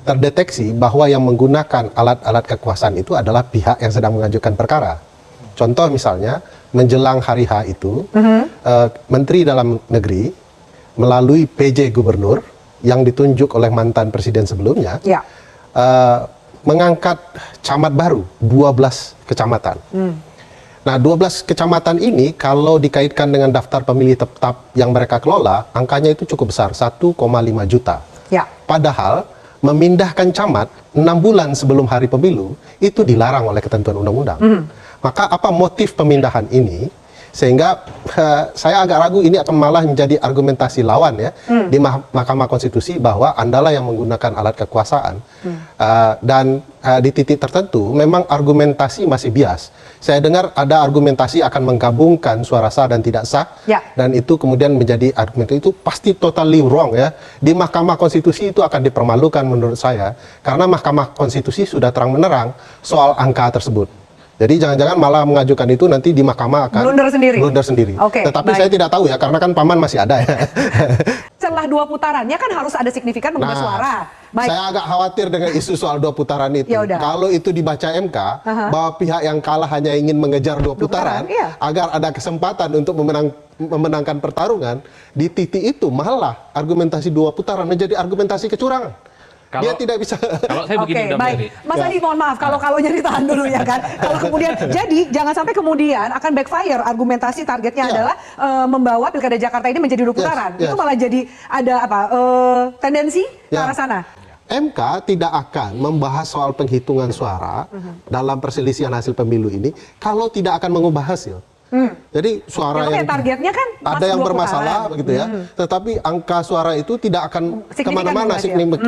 terdeteksi bahwa yang menggunakan alat-alat kekuasaan itu adalah pihak yang sedang mengajukan perkara. Contoh misalnya, menjelang hari H itu, Menteri Dalam Negeri melalui PJ Gubernur yang ditunjuk oleh mantan presiden sebelumnya, mengangkat camat baru, 12 kecamatan. Nah, 12 kecamatan ini kalau dikaitkan dengan daftar pemilih tetap yang mereka kelola, angkanya itu cukup besar, 1,5 juta. Padahal memindahkan camat 6 bulan sebelum hari pemilu itu dilarang oleh ketentuan undang-undang. Maka apa motif pemindahan ini? Sehingga saya agak ragu ini akan malah menjadi argumentasi lawan ya di Mahkamah Konstitusi bahwa Andalah yang menggunakan alat kekuasaan. Dan di titik tertentu memang argumentasi masih bias. Saya dengar ada argumentasi akan menggabungkan suara sah dan tidak sah, dan itu kemudian menjadi argumen itu pasti totally wrong ya. Di Mahkamah Konstitusi itu akan dipermalukan menurut saya, karena Mahkamah Konstitusi sudah terang-menerang soal angka tersebut. Jadi jangan-jangan malah mengajukan itu nanti di mahkamah akan blunder sendiri. Tetapi saya tidak tahu ya, karena kan paman masih ada ya. Setelah 2 putarannya kan harus ada signifikan mengubah suara. Saya agak khawatir dengan isu soal 2 putaran itu. Kalau itu dibaca MK, bahwa pihak yang kalah hanya ingin mengejar 2 putaran, agar ada kesempatan untuk memenangkan pertarungan, di titik itu malah argumentasi 2 putaran menjadi argumentasi kecurangan. Dia tidak bisa. Kalau saya begini, Mas Adi, mohon maaf kalau nyari tahan dulu ya kan. Kalau kemudian jadi jangan sampai kemudian akan backfire, argumentasi targetnya adalah membawa Pilkada Jakarta ini menjadi 2 putaran. Itu malah jadi ada tendensi ke arah sana. MK tidak akan membahas soal penghitungan suara dalam perselisihan hasil pemilu ini kalau tidak akan mengubah hasil. Jadi suara yang targetnya kan ada yang bermasalah begitu ya, tetapi angka suara itu tidak akan kemana-mana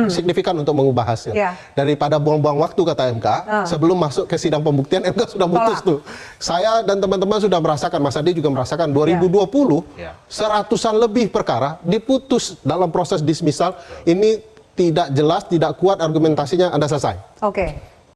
signifikan untuk mengubah hasil. Daripada buang-buang waktu kata MK, sebelum masuk ke sidang pembuktian MK sudah mutus tuh. Saya dan teman-teman sudah merasakan, Mas Adi juga merasakan 2020 seratusan lebih perkara diputus dalam proses dismissal. Ini tidak jelas, tidak kuat argumentasinya, Anda selesai.